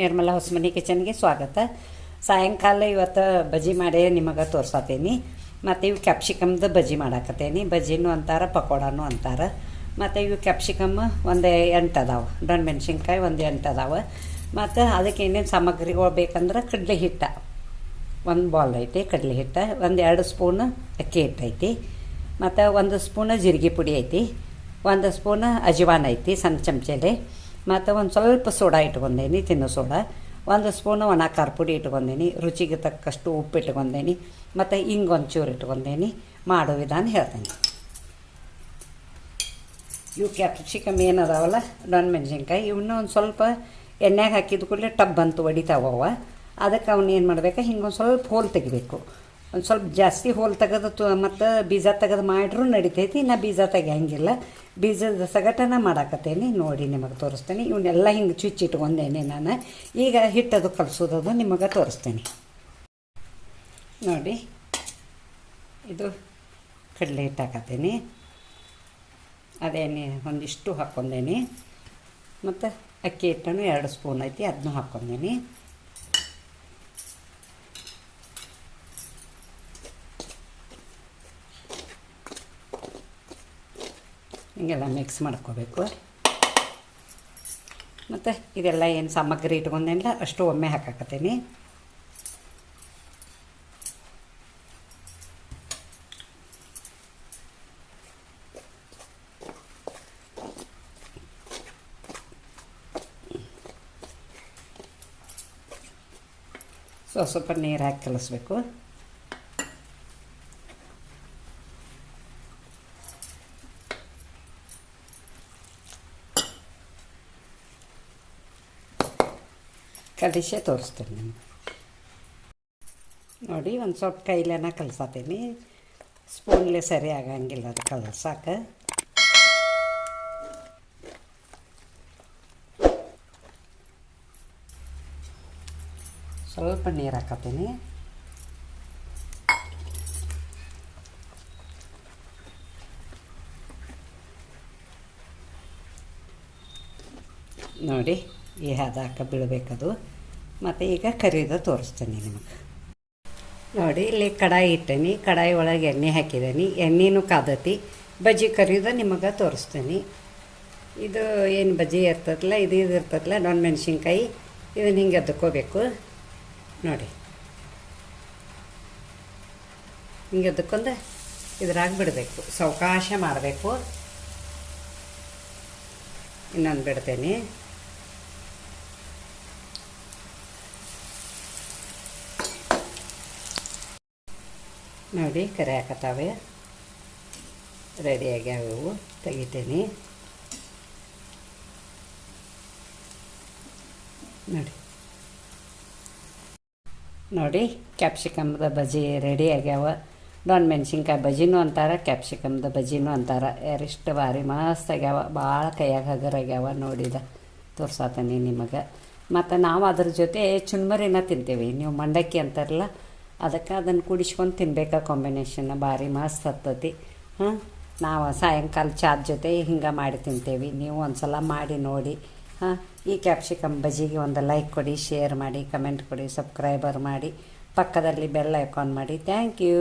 ನಿರ್ಮಲಾ ಹೊಸಮನಿ ಕಿಚನ್ಗೆ ಸ್ವಾಗತ. ಸಾಯಂಕಾಲ ಇವತ್ತು ಬಜ್ಜಿ ಮಾಡಿ ನಿಮಗೆ ತೋರ್ಸತ್ತೀನಿ. ಮತ್ತು ಇವು ಕ್ಯಾಪ್ಸಿಕಮ್ದು ಬಜ್ಜಿ ಮಾಡಾಕತ್ತೇನಿ. ಬಜ್ಜಿನೂ ಅಂತಾರೆ, ಪಕೋಡಾನು ಅಂತಾರೆ. ಮತ್ತು ಇವು ಕ್ಯಾಪ್ಸಿಕಮ್ ಒಂದು 8 ಅದಾವೆ, ಡೊಣ್ ಮೆಣಸಿನ್ಕಾಯಿ ಒಂದು 8 ಅದಾವೆ. ಮತ್ತು ಅದಕ್ಕೆ ಏನೇನು ಸಾಮಗ್ರಿಗಳು ಬೇಕಂದ್ರೆ ಕಡಲೆ ಹಿಟ್ಟು 1 ಬಾಲ್ ಐತಿ, ಕಡಲೆ ಹಿಟ್ಟು 1-2 ಸ್ಪೂನ್ ಅಕ್ಕಿ ಹಿಟ್ಟು ಐತಿ, ಮತ್ತು 1 ಸ್ಪೂನ್ ಜೀರಿಗೆ ಪುಡಿ ಐತಿ, 1 ಸ್ಪೂನ್ ಅಜ್ವಾನ್ ಐತಿ ಸಣ್ಣ ಚಮಚಲ್ಲಿ, ಮತ್ತು ಒಂದು ಸ್ವಲ್ಪ ಸೋಡಾ ಇಟ್ಕೊಂಡೇನಿ, ತಿನ್ನೋ ಸೋಡಾ, 1 ಸ್ಪೂನ್ ಒಣ ಖಾರ ಪುಡಿ ಇಟ್ಕೊಂಡೇನಿ, ರುಚಿಗೆ ತಕ್ಕಷ್ಟು ಉಪ್ಪು ಇಟ್ಕೊಂಡೇನಿ, ಮತ್ತು ಹಿಂಗೆ ಒಂಚೂರು ಇಟ್ಕೊಂಡೇನಿ. ಮಾಡೋ ವಿಧಾನ ಹೇಳ್ತೇನೆ. ಇವು ಕ್ಯಾಪ್ಸಿಕಮ್ ಏನದಾವಲ್ಲ ಡೊಣ್ ಮೆಣಸಿನ್ಕಾಯಿ, ಇವನ್ನ ಒಂದು ಸ್ವಲ್ಪ ಎಣ್ಣೆಗೆ ಹಾಕಿದ ಕೂಡಲೇ ಟಬ್ ಅಂತ ಹೊಡಿತಾವವ. ಅದಕ್ಕೆ ಅವನ್ನ ಏನು ಮಾಡಬೇಕು, ಹಿಂಗೊಂದು ಸ್ವಲ್ಪ ಹೋಲ್ ತೆಗಿಬೇಕು. ಒಂದು ಸ್ವಲ್ಪ ಜಾಸ್ತಿ ಹೋಲ್ ತೆಗೆದು ಮತ್ತು ಬೀಜ ತೆಗೆದು ಮಾಡಿದ್ರೂ ನಡಿತೈತಿ. ನಾ ಬೀಜ ತೆಗಿಯಂಗಿಲ್ಲ, ಬೀಜದ ಸಗಟನ ಮಾಡಾಕತ್ತೇನೆ. ನೋಡಿ ನಿಮಗೆ ತೋರಿಸ್ತೇನೆ. ಇವನ್ನೆಲ್ಲ ಹಿಂಗೆ ಚುಚ್ಚಿಟ್ಕೊಂಡೇನೆ ನಾನು. ಈಗ ಹಿಟ್ಟದು ಕಲಸೋದದು ನಿಮಗೆ ತೋರಿಸ್ತೇನೆ. ನೋಡಿ, ಇದು ಕಡಲೆ ಹಿಟ್ಟು ಹಾಕತ್ತೇನೆ, ಅದೇನೆ ಒಂದಿಷ್ಟು ಹಾಕ್ಕೊಂಡೇನಿ, ಮತ್ತು ಅಕ್ಕಿ ಹಿಟ್ಟನ್ನು 2 ಸ್ಪೂನ್ ಐತಿ, ಅದನ್ನೂ ಹಾಕ್ಕೊಂಡೇನಿ. ಹಿಂಗೆಲ್ಲ ಮಿಕ್ಸ್ ಮಾಡ್ಕೋಬೇಕು. ಮತ್ತು ಇದೆಲ್ಲ ಏನು ಸಾಮಗ್ರಿ ಇಟ್ಕೊಂಡೇನಿಲ್ಲ ಅಷ್ಟು ಒಮ್ಮೆ ಹಾಕಾಕತ್ತೀನಿ. ಸ್ವಲ್ಪ ನೀರು ಹಾಕಿ ಕಲಿಸ್ಬೇಕು. ಕಲಿಸೇ ತೋರಿಸ್ತೀನಿ ನಿಮ್ಗೆ. ನೋಡಿ, ಒಂದು ಸ್ವಲ್ಪ ಕೈಲೇನ ಕಲ್ಸತ್ತೀನಿ, ಸ್ಪೂನ್ಲೆ ಸರಿ ಆಗಂಗಿಲ್ಲ ಅದು ಕಲ್ಸಾಕ. ಸ್ವಲ್ಪ ನೀರು ಹಾಕತ್ತೀನಿ. ನೋಡಿ, ಈ ಹದಕ್ಕೆ ಬೀಳಬೇಕದು. ಮತ್ತು ಈಗ ಕರಿದು ತೋರಿಸ್ತೀನಿ ನಿಮಗೆ. ನೋಡಿ, ಇಲ್ಲಿ ಕಡಾಯಿ ಇಟ್ಟೇನಿ, ಕಡಾಯಿ ಒಳಗೆ ಎಣ್ಣೆ ಹಾಕಿದ್ದೀನಿ, ಎಣ್ಣೆನೂ ಕಾದತಿ. ಬಜ್ಜಿ ಕರಿದು ನಿಮಗೆ ತೋರಿಸ್ತೀನಿ. ಇದು ಏನು ಬಜ್ಜಿ ಇರ್ತದಲ್ಲ, ಇದು ಇರ್ತದಲ್ಲ ಡೊಣ್ ಮೆಣಸಿನ್ಕಾಯಿ, ಇದನ್ನು ಹಿಂಗೆ ಎದ್ಕೋಬೇಕು. ನೋಡಿ, ಹಿಂಗೆ ಎದ್ಕೊಂಡು ಇದ್ರಾಗ ಬಿಡಬೇಕು, ಸಾವಕಾಶ ಮಾಡಬೇಕು. ಇನ್ನೊಂದು ಬಿಡ್ತೇನೆ. ನೋಡಿ, ಕರಿ ಹಾಕತ್ತಾವೆ, ರೆಡಿ ಆಗ್ಯಾವು, ತೆಗಿತೇನೆ. ನೋಡಿ, ಕ್ಯಾಪ್ಸಿಕಮ್ದ ಬಜ್ಜಿ ರೆಡಿ ಆಗ್ಯಾವ. ಡೊಣ್ ಮೆಣಸಿನ್ಕಾಯಿ ಬಜ್ಜಿನೂ ಅಂತಾರೆ, ಕ್ಯಾಪ್ಸಿಕಮ್ದ ಬಜ್ಜಿನೂ ಅಂತಾರೆ. ಎಷ್ಟು ಭಾರಿ ಮಸ್ತ್ ಆಗ್ಯಾವ, ಭಾಳ ಕೈಯಾಗ ಹಗರಾಗ್ಯಾವ. ನೋಡಿದ ತೋರ್ಸತ್ತೀನಿ ನಿಮಗೆ. ಮತ್ತು ನಾವು ಅದ್ರ ಜೊತೆ ಚುನ್ಮರಿನ ತಿಂತೇವೆ, ನೀವು ಮಂಡಕ್ಕಿ ಅಂತಾರಲ್ಲ, ಅದಕ್ಕೆ ಅದನ್ನು ಕುಡಿಸ್ಕೊಂಡು ತಿನ್ಬೇಕಾ, ಕಾಂಬಿನೇಷನ್ ಭಾರಿ ಮಸ್ತ್ ಹತ್ತತಿ. ನಾವು ಸಾಯಂಕಾಲ ಚಾದ ಜೊತೆ ಹಿಂಗೆ ಮಾಡಿ ತಿಂತೇವೆ. ನೀವು ಒಂದು ಸಲ ಮಾಡಿ ನೋಡಿ. ಈ ಕ್ಯಾಪ್ಸಿಕಮ್ ಬಜ್ಜಿಗೆ ಒಂದು ಲೈಕ್ ಕೊಡಿ, ಶೇರ್ ಮಾಡಿ, ಕಮೆಂಟ್ ಕೊಡಿ, ಸಬ್ಸ್ಕ್ರೈಬರ್ ಮಾಡಿ, ಪಕ್ಕದಲ್ಲಿ ಬೆಲ್ ಐಕಾನ್ ಮಾಡಿ. Thank you.